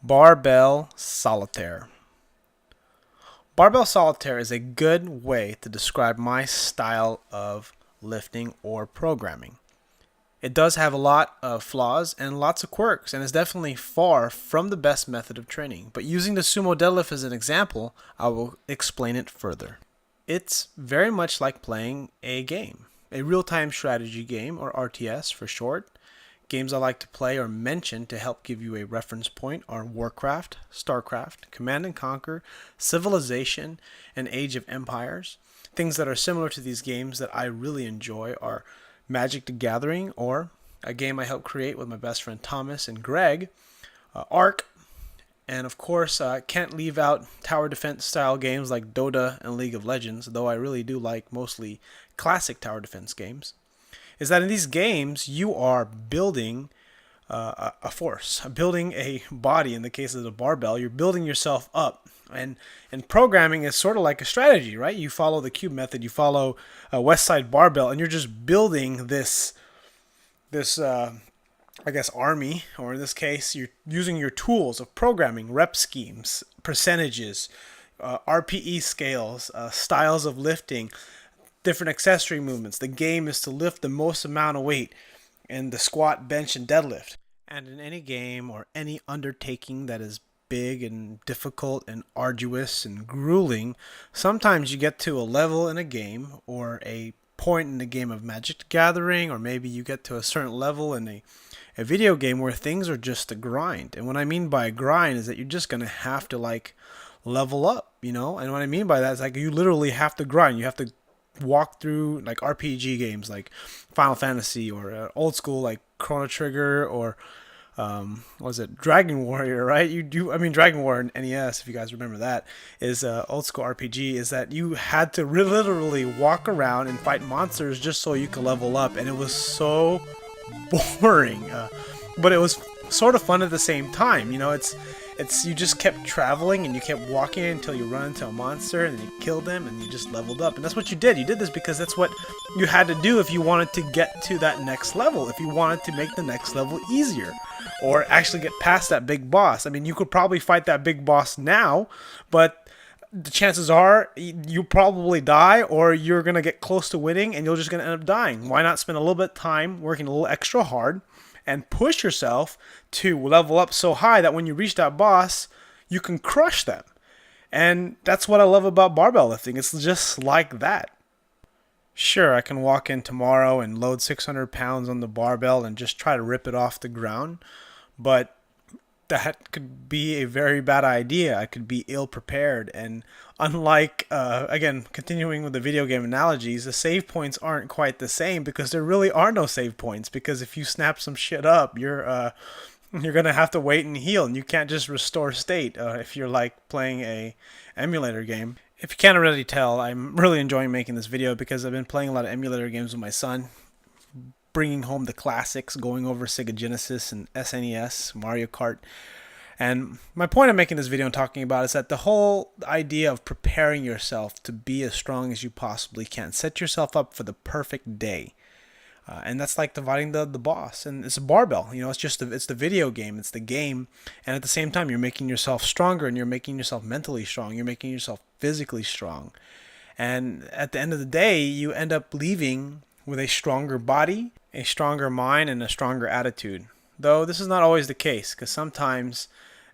Barbell Solitaire. Barbell Solitaire is a good way to describe my style of lifting or programming. It does have a lot of flaws and lots of quirks, and is definitely far from the best method of training. But using the sumo deadlift as an example, I will explain it further. It's very much like playing a game, a real-time strategy game, or RTS for short. Games I like to play or mention to help give you a reference point are Warcraft, Starcraft, Command and Conquer, Civilization, and Age of Empires. Things that are similar to these games that I really enjoy are Magic the Gathering, or a game I helped create with my best friend Thomas and Greg, Ark, and of course can't leave out tower defense style games like Dota and League of Legends, though I really do like mostly classic tower defense games. Is that in these games you are building a force, building a body. In the case of the barbell, you're building yourself up, and programming is sort of like a strategy, right? You follow the cube method, you follow West Side Barbell, and you're just building this I guess army, or in this case you're using your tools of programming, rep schemes, percentages, RPE scales, styles of lifting, different accessory movements. The game is to lift the most amount of weight in the squat, bench, and deadlift. And in any game or any undertaking that is big and difficult and arduous and grueling, sometimes you get to a level in a game or a point in the game of Magic the Gathering, or maybe you get to a certain level in a video game where things are just a grind. And what I mean by grind is that you're just going to have to level up, And what I mean by that is you literally have to grind. You have to walk through RPG games like Final Fantasy, or old school like Chrono Trigger, or what was it, Dragon Warrior, right? Dragon Warrior in NES, if you guys remember that, is old school RPG. Is that you had to literally walk around and fight monsters just so you could level up, and it was so boring, but it was sort of fun at the same time. It's you just kept traveling and you kept walking until you run into a monster, and then you killed them and you just leveled up. And that's what you did. You did this because that's what you had to do if you wanted to get to that next level, if you wanted to make the next level easier, or actually get past that big boss. I mean, you could probably fight that big boss now, but the chances are you probably die, or you're going to get close to winning and you're just going to end up dying. Why not spend a little bit of time working a little extra hard and push yourself to level up so high that when you reach that boss, you can crush them? And that's what I love about barbell lifting. It's just like that. Sure, I can walk in tomorrow and load 600 pounds on the barbell and just try to rip it off the ground, but that could be a very bad idea. I could be ill prepared, and unlike again, continuing with the video game analogies, the save points aren't quite the same, because there really are no save points, because if you snap some shit up, you're gonna have to wait and heal, and you can't just restore state if you're like playing a emulator game. If you can't already tell, I'm really enjoying making this video because I've been playing a lot of emulator games with my son, bringing home the classics, going over Sega Genesis and SNES, Mario Kart. And my point of making this video and talking about is that the whole idea of preparing yourself to be as strong as you possibly can, set yourself up for the perfect day. And that's like dividing the boss. And it's a barbell, it's the video game, it's the game. And at the same time, you're making yourself stronger, and you're making yourself mentally strong. You're making yourself physically strong. And at the end of the day, you end up leaving with a stronger body, a stronger mind, and a stronger attitude. Though this is not always the case, because sometimes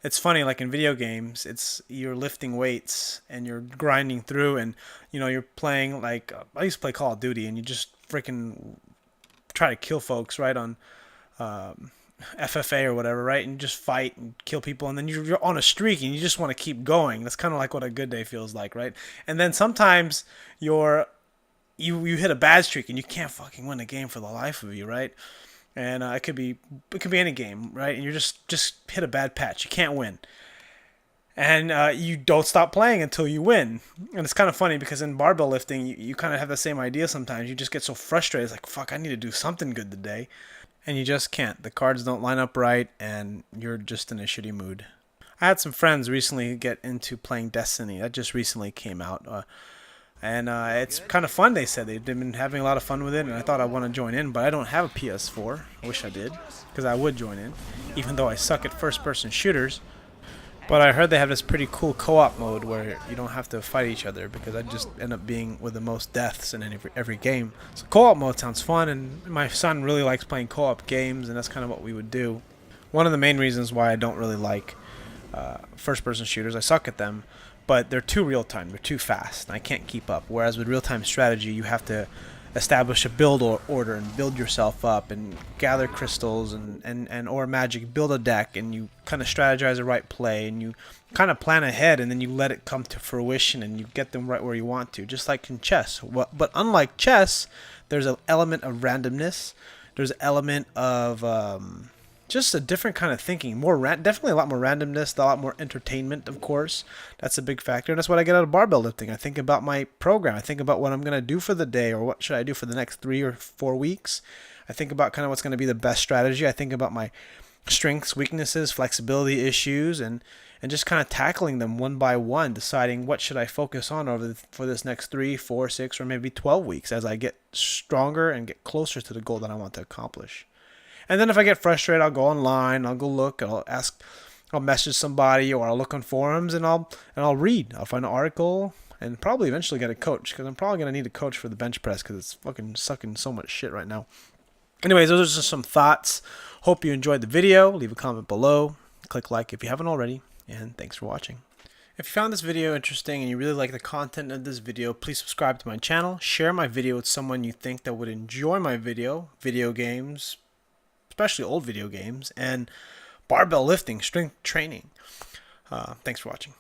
it's funny, like in video games, you're lifting weights and you're grinding through, and you're playing I used to play Call of Duty, and you just freaking try to kill folks right on FFA or whatever, right? And you just fight and kill people, and then you're on a streak and you just want to keep going. That's kind of like what a good day feels like, right? And then sometimes you hit a bad streak and you can't fucking win a game for the life of you, right? And it could be any game, right? And you just hit a bad patch, you can't win, and you don't stop playing until you win. And it's kind of funny because in barbell lifting, you kind of have the same idea sometimes. You just get so frustrated, it's like, fuck, I need to do something good today, and you just can't. The cards don't line up right, and you're just in a shitty mood. I had some friends recently get into playing Destiny. That just recently came out. And it's kind of fun, they said. They've been having a lot of fun with it, and I thought I want to join in, but I don't have a PS4. I wish I did, because I would join in, even though I suck at first-person shooters. But I heard they have this pretty cool co-op mode where you don't have to fight each other, because I just end up being with the most deaths in every game. So co-op mode sounds fun, and my son really likes playing co-op games, and that's kind of what we would do. One of the main reasons why I don't really like first-person shooters, I suck at them, but they're too real-time, they're too fast, and I can't keep up. Whereas with real-time strategy, you have to establish a build order and build yourself up and gather crystals and or magic, build a deck, and you kind of strategize the right play, and you kind of plan ahead, and then you let it come to fruition, and you get them right where you want to, just like in chess. But unlike chess, there's an element of randomness, there's an element of just a different kind of thinking, definitely a lot more randomness, a lot more entertainment, of course. That's a big factor, and that's what I get out of barbell lifting. I think about my program. I think about what I'm going to do for the day, or what should I do for the next 3 or 4 weeks. I think about kind of what's going to be the best strategy. I think about my strengths, weaknesses, flexibility issues, and just kind of tackling them one by one, deciding what should I focus on for this next 3, 4, 6, or maybe 12 weeks as I get stronger and get closer to the goal that I want to accomplish. And then if I get frustrated, I'll go online, I'll go look, I'll message somebody, or I'll look on forums, and I'll read. I'll find an article, and probably eventually get a coach, because I'm probably going to need a coach for the bench press, because it's fucking sucking so much shit right now. Anyways, those are just some thoughts. Hope you enjoyed the video. Leave a comment below. Click like if you haven't already, and thanks for watching. If you found this video interesting and you really like the content of this video, please subscribe to my channel. Share my video with someone you think that would enjoy my video games, especially old video games, and barbell lifting, strength training. Thanks for watching.